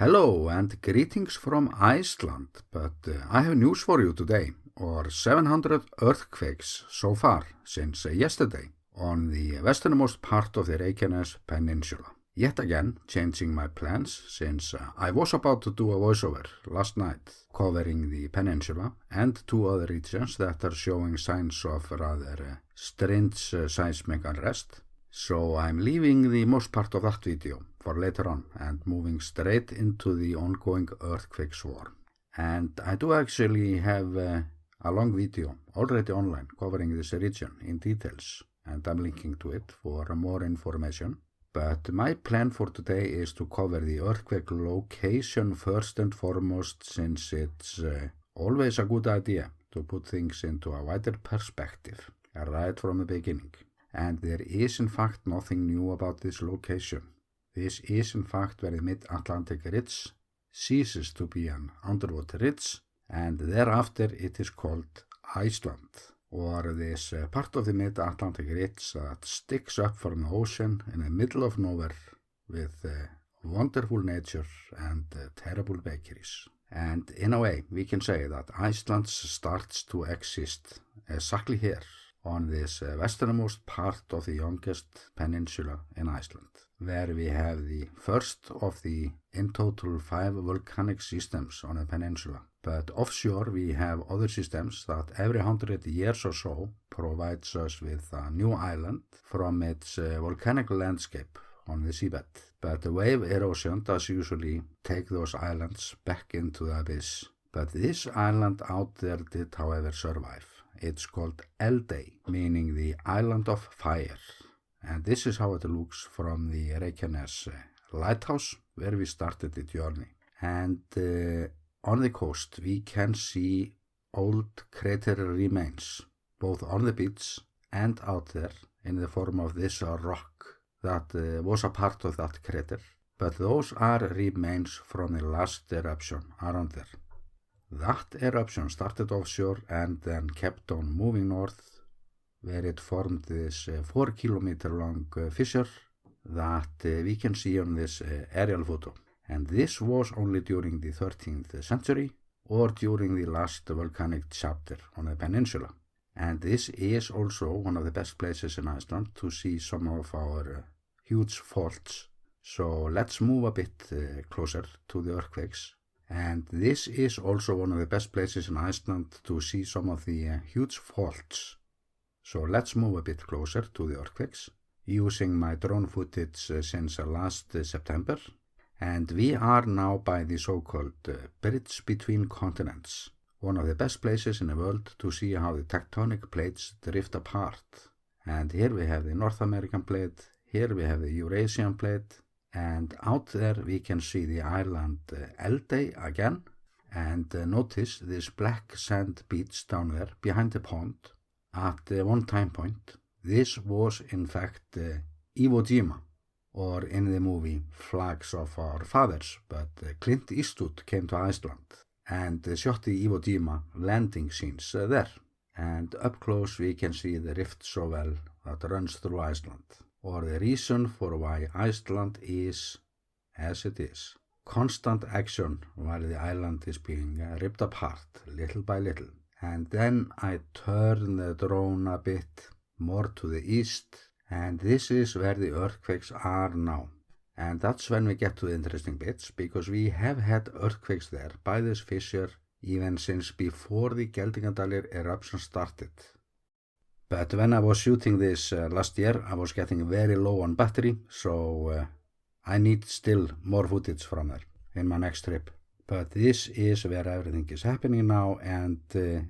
Hello and greetings from Iceland, but I have news for you today, or 700 earthquakes so far since yesterday on the westernmost part of the Reykjanes peninsula. Yet again changing my plans since I was about to do a voiceover last night covering the peninsula and two other regions that are showing signs of rather strange seismic unrest. So I'm leaving the most part of that video for later on and moving straight into the ongoing earthquake swarm. And I do actually have a long video already online covering this region in details, and I'm linking to it for more information. But my plan for today is to cover the earthquake location first and foremost, since it's always a good idea to put things into a wider perspective right from the beginning. And there is in fact nothing new about this location. This is in fact where the mid-Atlantic ridge ceases to be an underwater ridge, and thereafter it is called Iceland, or this part of the mid-Atlantic ridge that sticks up from the ocean in the middle of nowhere with wonderful nature and terrible bakeries. And in a way we can say that Iceland starts to exist exactly here on this westernmost part of the youngest peninsula in Iceland, where we have the first of the in total 5 volcanic systems on a peninsula. But offshore we have other systems that every 100 years or so provides us with a new island from its volcanic landscape on the seabed. But the wave erosion does usually take those islands back into the abyss. But this island out there did however survive. It's called Eldey, meaning the island of fire. And this is how it looks from the Reykjanes lighthouse where we started the journey. And on the coast we can see old crater remains, both on the beach and out there in the form of this rock that was a part of that crater. But those are remains from the last eruption around there. That eruption started offshore and then kept on moving north, where it formed this 4 kilometer long fissure that we can see on this aerial photo. And this was only during the 13th century or during the last volcanic chapter on the peninsula. And this is also one of the best places in Iceland to see some of our huge faults. So let's move a bit closer to the earthquakes. And this is also one of the best places in Iceland to see some of the huge faults. So let's move a bit closer to the earthquakes using my drone footage since last September. And we are now by the so-called bridge between continents, one of the best places in the world to see how the tectonic plates drift apart. And here we have the North American plate, here we have the Eurasian plate, and out there we can see the island Eldey again, and notice this black sand beach down there behind the pond. At one time point, this was in fact Iwo Jima, or in the movie Flags of Our Fathers, but Clint Eastwood came to Iceland and shot the Iwo Jima landing scenes there. And up close we can see the rift so well that runs through Iceland, or the reason for why Iceland is as it is. Constant action while the island is being ripped apart little by little. And then I turn the drone a bit more to the east, and this is where the earthquakes are now. And that's when we get to the interesting bits, because we have had earthquakes there by this fissure even since before the Geldingadalur eruption started. But when I was shooting this last year, I was getting very low on battery, so I need still more footage from there in my next trip. But this is where everything is happening now, and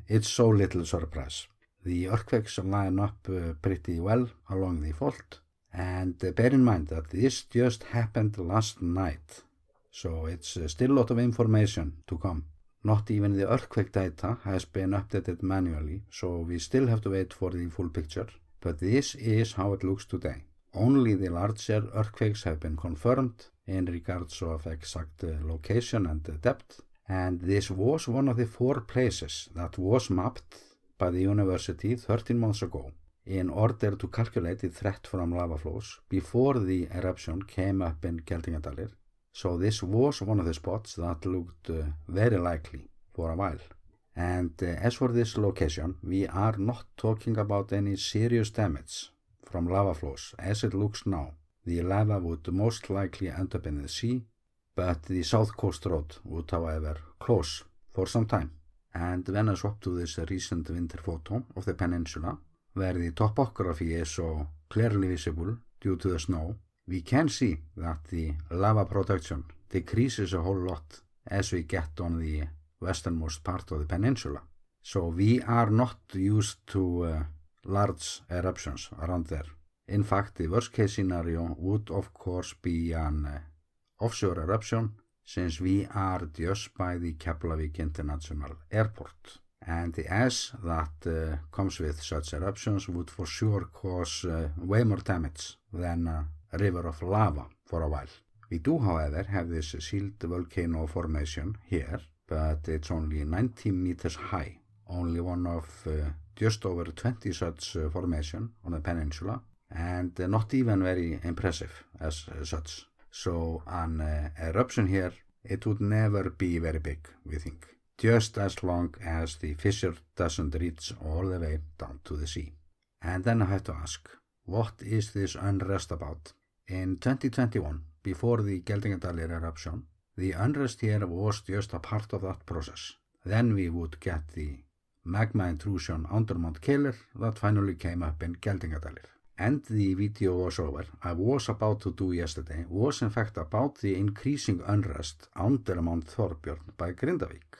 it's so little surprise. The earthquakes line up pretty well along the fault, and bear in mind that this just happened last night, so it's still a lot of information to come. Not even the earthquake data has been updated manually, so we still have to wait for the full picture. But this is how it looks today. Only the larger earthquakes have been confirmed in regards of exact location and depth. And this was one of the 4 places that was mapped by the university 13 months ago in order to calculate the threat from lava flows before the eruption came up in Geldingadalur. So this was one of the spots that looked very likely for a while. And as for this location, we are not talking about any serious damage from lava flows. As it looks now, the lava would most likely end up in the sea, but the south coast road would however close for some time. And when I swapped to this recent winter photo of the peninsula, where the topography is so clearly visible due to the snow, we can see that the lava production decreases a whole lot as we get on the westernmost part of the peninsula. So we are not used to large eruptions around there. In fact, the worst case scenario would of course be an offshore eruption, since we are just by the Keflavik International Airport. And the ash that comes with such eruptions would for sure cause way more damage than a river of lava for a while. We do, however, have this sealed volcano formation here, but it's only 19 meters high, only one of just over 20 such formation on the peninsula, and not even very impressive as such. So an eruption here, it would never be very big, we think, just as long as the fissure doesn't reach all the way down to the sea. And then I have to ask, what is this unrest about? In 2021, before the Geldingadalur eruption, the unrest here was just a part of that process. Then we would get the magma intrusion under Mount Keilir that finally came up in Geldingadalur. And the video was over. I was about to do yesterday was in fact about the increasing unrest under Mount Thorbjörn by Grindavik,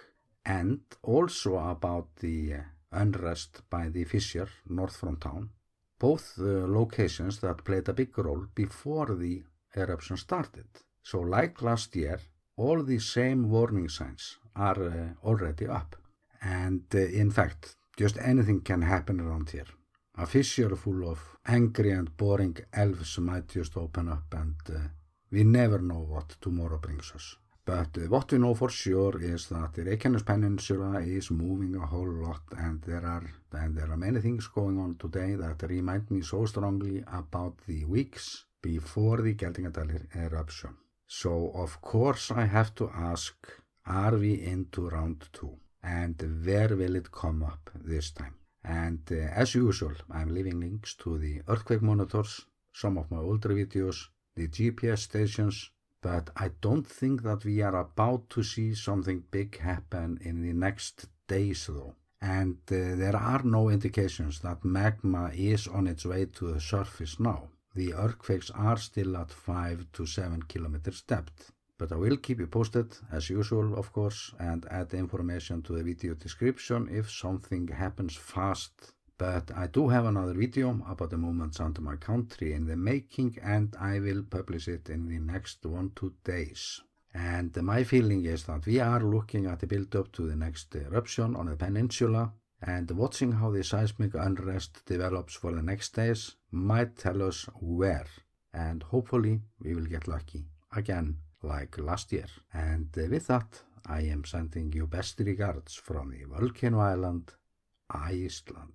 and also about the unrest by the fissure north from town, both locations that played a big role before the eruption started. So like last year, all the same warning signs are already up. And in fact, just anything can happen around here. A fissure full of angry and boring elves might just open up, and we never know what tomorrow brings us. But what we know for sure is that the Reykjanes Peninsula is moving a whole lot, and there are many things going on today that remind me so strongly about the weeks before the Geldingadalur eruption. So of course I have to ask, are we into round 2? And where will it come up this time? And as usual, I'm leaving links to the earthquake monitors, some of my older videos, the GPS stations, but I don't think that we are about to see something big happen in the next days though. And there are no indications that magma is on its way to the surface now. The earthquakes are still at 5 to 7 kilometers depth. But I will keep you posted, as usual, of course, and add information to the video description if something happens fast. But I do have another video about the movements under my country in the making, and I will publish it in the next 1-2 days. And my feeling is that we are looking at the build-up to the next eruption on the peninsula, and watching how the seismic unrest develops for the next days might tell us where. And hopefully we will get lucky again, like last year. And with that, I am sending you best regards from the volcano island, Iceland.